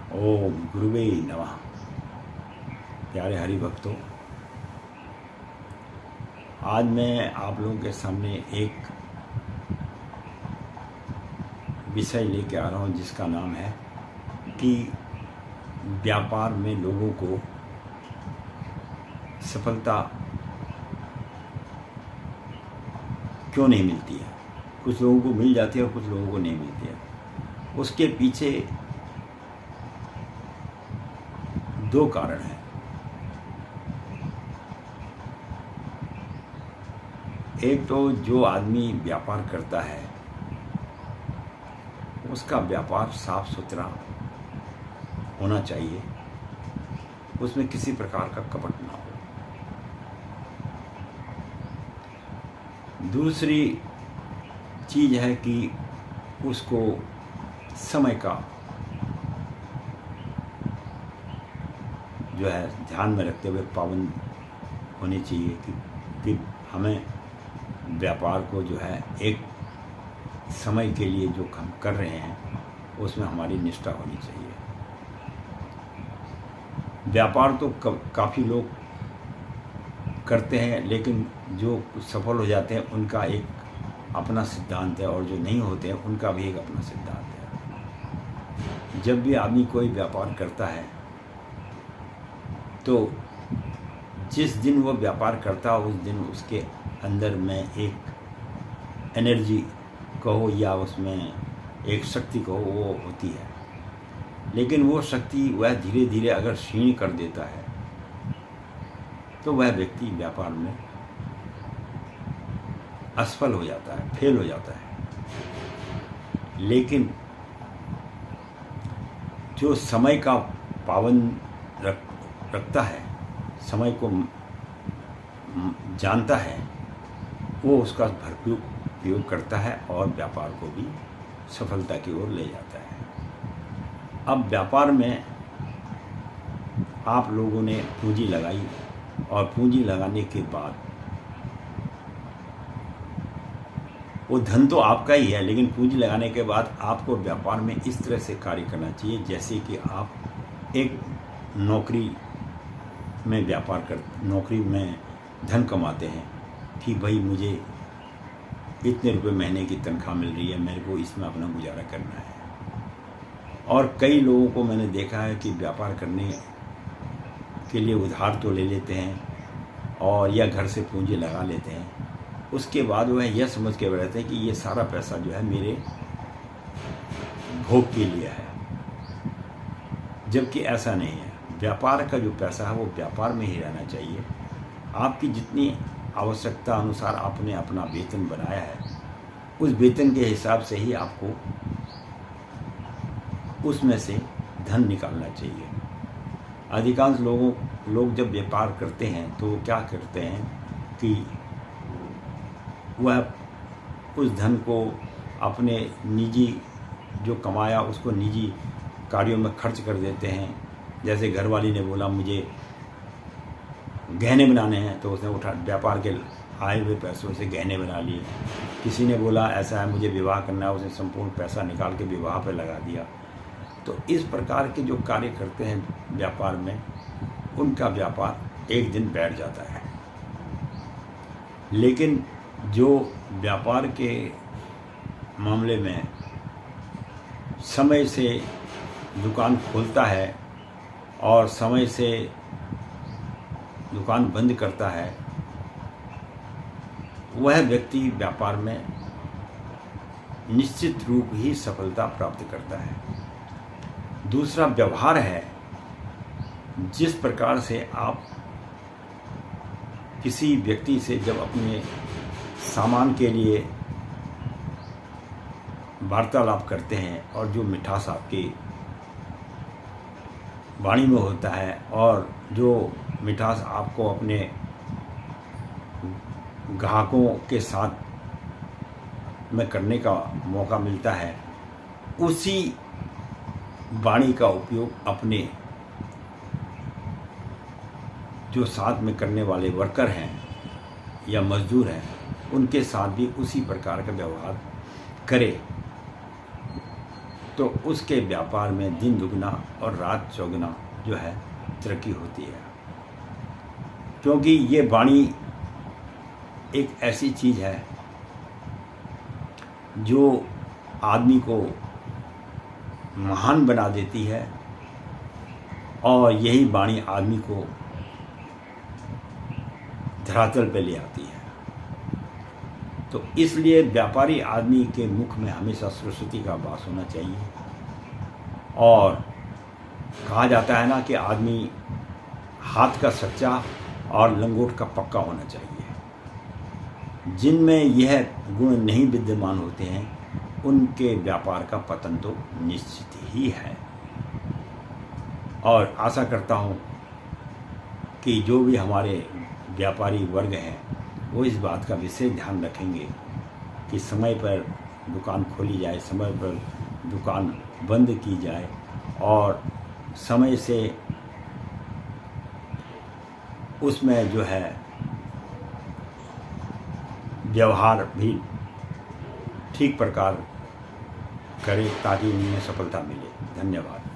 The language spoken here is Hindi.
ओम गुरुवे नमः। प्यारे हरि भक्तों, आज मैं आप लोगों के सामने एक विषय लेके आ रहा हूँ जिसका नाम है कि व्यापार में लोगों को सफलता क्यों नहीं मिलती है। कुछ लोगों को मिल जाती है और कुछ लोगों को नहीं मिलती है। उसके पीछे दो कारण हैं। एक तो जो आदमी व्यापार करता है उसका व्यापार साफ सुथरा होना चाहिए, उसमें किसी प्रकार का कपट ना हो। दूसरी चीज है कि उसको समय का जो है ध्यान में रखते हुए पाबंद होनी चाहिए कि हमें व्यापार को जो है एक समय के लिए जो हम कर रहे हैं उसमें हमारी निष्ठा होनी चाहिए। व्यापार तो काफ़ी लोग करते हैं, लेकिन जो सफल हो जाते हैं उनका एक अपना सिद्धांत है और जो नहीं होते हैं उनका भी एक अपना सिद्धांत है। जब भी आदमी कोई व्यापार करता है तो जिस दिन वो व्यापार करता है उस दिन उसके अंदर में एक एनर्जी कहो या उसमें एक शक्ति कहो वो होती है, लेकिन वो शक्ति वह धीरे धीरे अगर क्षीण कर देता है तो वह व्यक्ति व्यापार में असफल हो जाता है, फेल हो जाता है। लेकिन जो समय का पाबंद रखता है, समय को जानता है, वो उसका भरपूर उपयोग करता है और व्यापार को भी सफलता की ओर ले जाता है। अब व्यापार में आप लोगों ने पूंजी लगाई और पूंजी लगाने के बाद वो धन तो आपका ही है, लेकिन पूंजी लगाने के बाद आपको व्यापार में इस तरह से कार्य करना चाहिए जैसे कि आप एक नौकरी में नौकरी में धन कमाते हैं कि भाई मुझे इतने रुपए महीने की तनख्वाह मिल रही है, मेरे को इसमें अपना गुजारा करना है। और कई लोगों को मैंने देखा है कि व्यापार करने के लिए उधार तो ले लेते हैं और या घर से पूंजी लगा लेते हैं, उसके बाद वह यह समझ के बैठते हैं कि ये सारा पैसा जो है मेरे भोग के लिए है, जबकि ऐसा नहीं है। व्यापार का जो पैसा है वो व्यापार में ही रहना चाहिए। आपकी जितनी आवश्यकता अनुसार आपने अपना वेतन बनाया है उस वेतन के हिसाब से ही आपको उसमें से धन निकालना चाहिए। अधिकांश लोग जब व्यापार करते हैं तो क्या करते हैं कि वह उस धन को अपने निजी जो कमाया उसको निजी कार्यों में खर्च कर देते हैं। जैसे घरवाली ने बोला मुझे गहने बनाने हैं तो उसने उठा व्यापार के आए हुए पैसों से गहने बना लिए। किसी ने बोला ऐसा है मुझे विवाह करना है, उसने संपूर्ण पैसा निकाल के विवाह पे लगा दिया। तो इस प्रकार के जो कार्य करते हैं व्यापार में, उनका व्यापार एक दिन बैठ जाता है। लेकिन जो व्यापार के मामले में समय से दुकान खोलता है और समय से दुकान बंद करता है, वह व्यक्ति व्यापार में निश्चित रूप ही सफलता प्राप्त करता है। दूसरा व्यवहार है, जिस प्रकार से आप किसी व्यक्ति से जब अपने सामान के लिए वार्तालाप करते हैं और जो मिठास आपकी वाणी में होता है और जो मिठास आपको अपने ग्राहकों के साथ में करने का मौका मिलता है, उसी वाणी का उपयोग अपने जो साथ में करने वाले वर्कर हैं या मजदूर हैं उनके साथ भी उसी प्रकार का व्यवहार करे तो उसके व्यापार में दिन दुगना और रात चौगुना जो है तरक्की होती है। क्योंकि ये वाणी एक ऐसी चीज़ है जो आदमी को महान बना देती है, और यही वाणी आदमी को धरातल पे ले आती है। तो इसलिए व्यापारी आदमी के मुख में हमेशा सरस्वती का वास होना चाहिए। और कहा जाता है ना कि आदमी हाथ का सच्चा और लंगोट का पक्का होना चाहिए। जिनमें यह गुण नहीं विद्यमान होते हैं उनके व्यापार का पतन तो निश्चित ही है। और आशा करता हूँ कि जो भी हमारे व्यापारी वर्ग हैं वो इस बात का विशेष ध्यान रखेंगे कि समय पर दुकान खोली जाए, समय पर दुकान बंद की जाए, और समय से उसमें जो है व्यवहार भी ठीक प्रकार करें ताकि उनमें सफलता मिले। धन्यवाद।